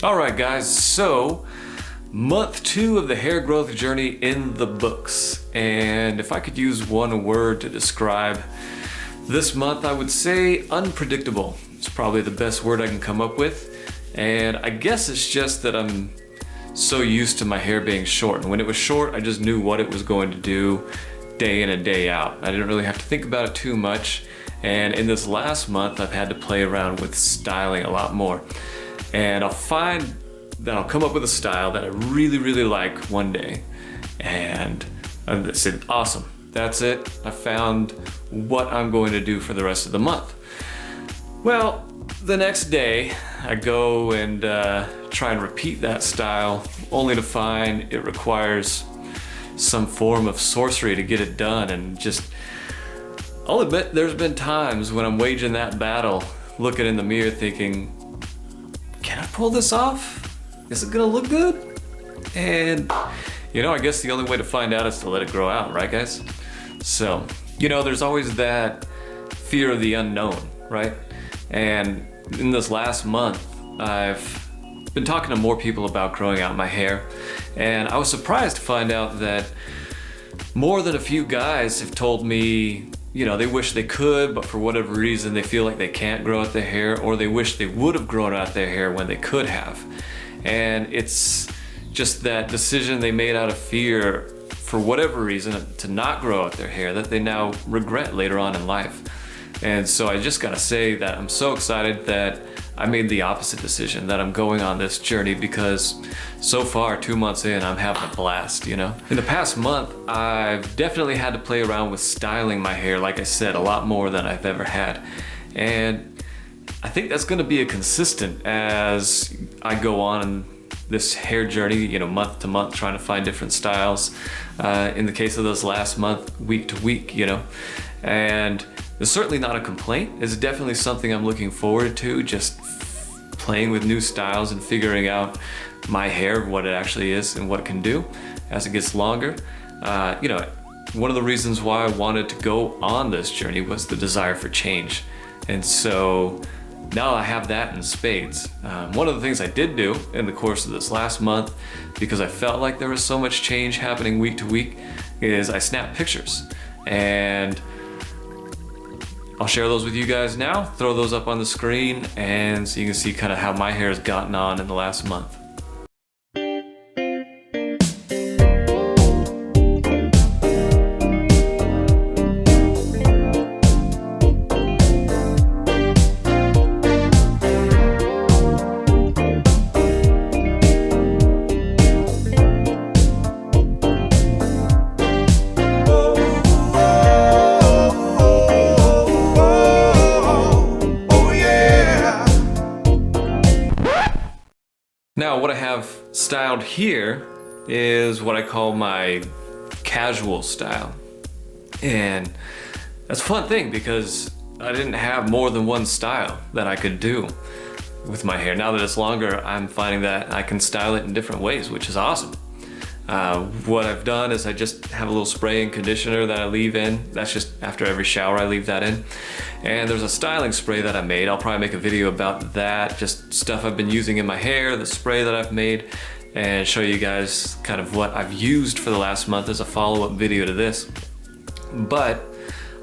Alright guys, so month 2 of the hair growth journey in the books. And if I could use one word to describe this month, I would say unpredictable. It's probably the best word I can come up with. And I guess it's just that I'm so used to my hair being short. And when it was short, I just knew what it was going to do day in and day out. I didn't really have to think about it too much. And in this last month, I've had to play around with styling a lot more. And I'll find that I'll come up with a style that I really like one day. And I said, awesome, that's it. I found what I'm going to do for the rest of the month. Well, the next day I go and try and repeat that style, only to find it requires some form of sorcery to get it done. And just, I'll admit there's been times when I'm waging that battle, looking in the mirror thinking, can I pull this off? Is it gonna look good? And you know, I guess the only way to find out is to let it grow out, right guys? So, you know, there's always that fear of the unknown, right? And in this last month, I've been talking to more people about growing out my hair, and I was surprised to find out that more than a few guys have told me, you know, they wish they could, but for whatever reason they feel like they can't grow out their hair, or they wish they would have grown out their hair when they could have. And it's just that decision they made out of fear for whatever reason to not grow out their hair that they now regret later on in life. And so I just gotta say that I'm so excited that I made the opposite decision, that I'm going on this journey, because so far, 2 months in, I'm having a blast, you know? In the past month, I've definitely had to play around with styling my hair, like I said, a lot more than I've ever had. And I think that's gonna be a consistent as I go on this hair journey, you know, month to month, trying to find different styles. In the case of this last month, week to week, you know? And it's certainly not a complaint. It's definitely something I'm looking forward to, just playing with new styles and figuring out my hair, what it actually is and what it can do as it gets longer. You know, one of the reasons why I wanted to go on this journey was the desire for change. And so now I have that in spades. One of the things I did do in the course of this last month, because I felt like there was so much change happening week to week, is I snapped pictures. And I'll share those with you guys now, throw those up on the screen, and so you can see kind of how my hair has gotten on in the last month. Now, what I have styled here is what I call my casual style. And that's a fun thing because I didn't have more than one style that I could do with my hair. Now that it's longer, I'm finding that I can style it in different ways, which is awesome. What I've done is I just have a little spray and conditioner that I leave in. That's just after every shower I leave that in. And there's a styling spray that I made. I'll probably make a video about that, just stuff I've been using in my hair, the spray that I've made, and show you guys kind of what I've used for the last month as a follow-up video to this. But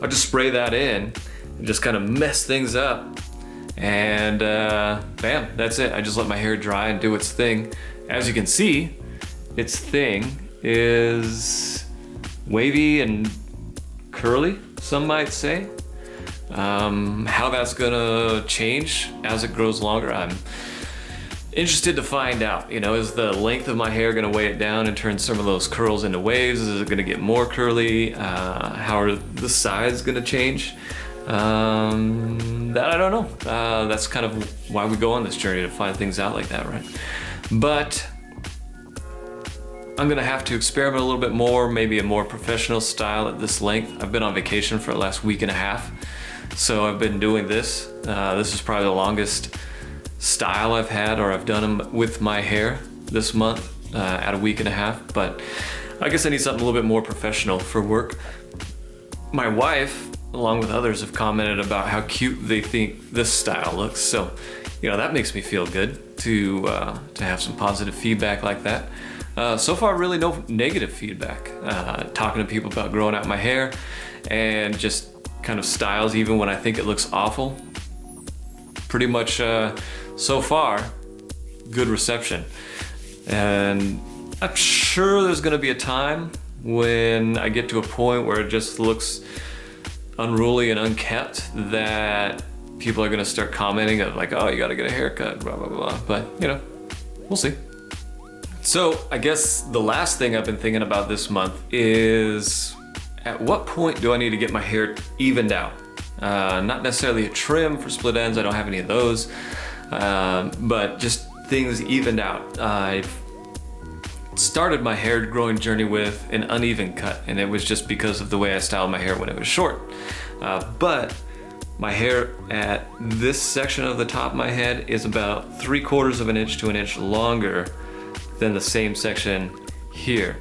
I'll just spray that in and just kind of mess things up. And bam, that's it. I just let my hair dry and do its thing. As you can see, its thing is wavy and curly, some might say. How that's gonna change as it grows longer, I'm interested to find out. You know, is the length of my hair gonna weigh it down and turn some of those curls into waves? Is it gonna get more curly? How are the sides gonna change? That I don't know. That's kind of why we go on this journey, to find things out like that, right? But I'm gonna have to experiment a little bit more, maybe a more professional style at this length. I've been on vacation for the last week and a half, so I've been doing this. This is probably the longest style I've had, or I've done them with my hair this month at a week and a half, but I guess I need something a little bit more professional for work. My wife along with others, have commented about how cute they think this style looks. So, that makes me feel good to have some positive feedback like that. So far, really no negative feedback. Talking to people about growing out my hair and just kind of styles, even when I think it looks awful. Pretty much so far, good reception. And I'm sure there's gonna be a time when I get to a point where it just looks unruly and unkept that people are gonna start commenting of like, oh, you gotta get a haircut, blah, blah, blah. But, we'll see. So I guess the last thing I've been thinking about this month is, at what point do I need to get my hair evened out? Not necessarily a trim for split ends, I don't have any of those, but just things evened out. I've started my hair growing journey with an uneven cut, and it was just because of the way I styled my hair when it was short. But my hair at this section of the top of my head is about 3/4 of an inch to an inch longer than the same section here.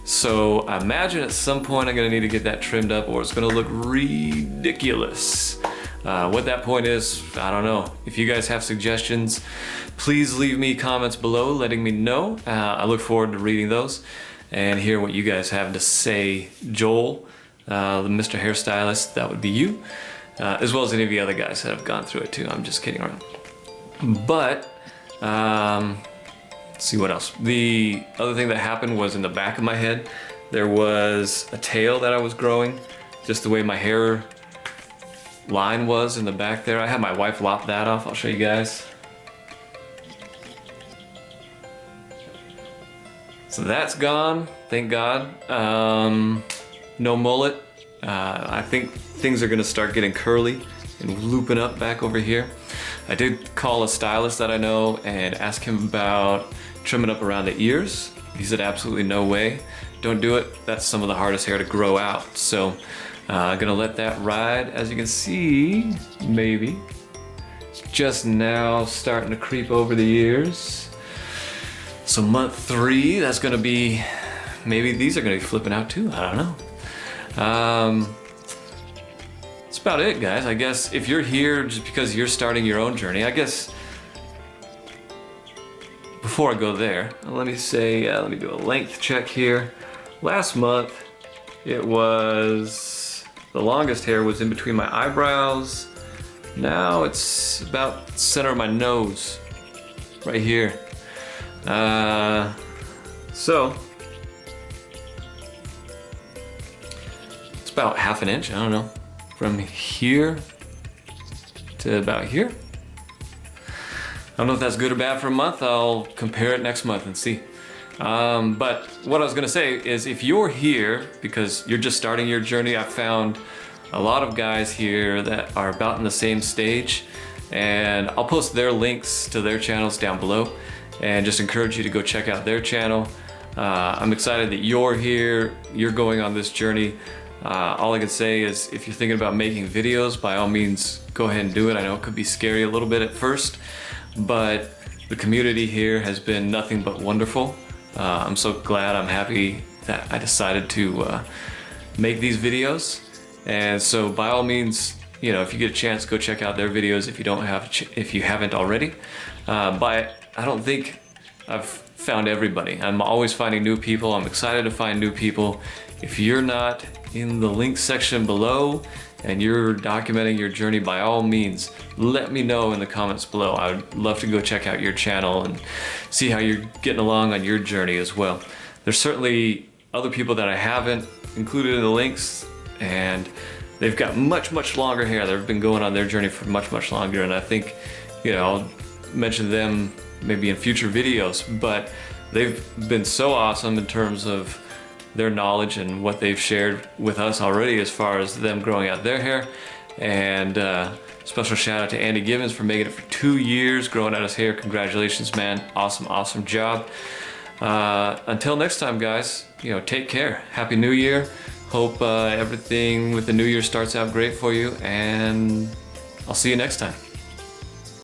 So I imagine at some point I'm gonna need to get that trimmed up, or it's gonna look ridiculous. What that point is, I don't know. If you guys have suggestions, please leave me comments below letting me know. I look forward to reading those and hear what you guys have to say. Joel, the Mr. Hairstylist, that would be you, as well as any of the other guys that have gone through it too. I'm just kidding around. But, let's see what else. The other thing that happened was in the back of my head, there was a tail that I was growing, just the way my hair line was in the back there. I had my wife lop that off. I'll show you guys. So that's gone, thank God. No mullet. I think things are gonna start getting curly and looping up back over here. I did call a stylist that I know and ask him about trimming up around the ears. He said absolutely no way. Don't do it. That's some of the hardest hair to grow out. So I'm gonna let that ride. As you can see, maybe, it's just now starting to creep over the ears. So month 3, that's gonna be, maybe these are gonna be flipping out too, I don't know. That's about it, guys. I guess if you're here just because you're starting your own journey, I guess before I go there, let me say, let me do a length check here. Last month, it was, the longest hair was in between my eyebrows. Now it's about the center of my nose, right here. So, it's about 1/2 inch, I don't know, from here to about here. I don't know if that's good or bad for a month. I'll compare it next month and see. But what I was gonna say is, if you're here because you're just starting your journey, I found a lot of guys here that are about in the same stage, and I'll post their links to their channels down below and just encourage you to go check out their channel. I'm excited that you're here, you're going on this journey. All I can say is, if you're thinking about making videos, by all means, go ahead and do it. I know it could be scary a little bit at first, but the community here has been nothing but wonderful. I'm so glad, I'm happy that I decided to make these videos. And so by all means, if you get a chance, go check out their videos if you haven't already. But I don't think I've found everybody. I'm always finding new people. I'm excited to find new people. If you're not in the link section below and you're documenting your journey, by all means, let me know in the comments below. I would love to go check out your channel and see how you're getting along on your journey as well. There's certainly other people that I haven't included in the links, and they've got much, much longer hair. They've been going on their journey for much, much longer, and I think, I'll mention them maybe in future videos, but they've been so awesome in terms of their knowledge and what they've shared with us already as far as them growing out their hair. And special shout out to Andy Gubbins for making it for 2 years, growing out his hair. Congratulations, man. Awesome, awesome job. Until next time, guys, take care. Happy New Year. Hope everything with the new year starts out great for you, and I'll see you next time.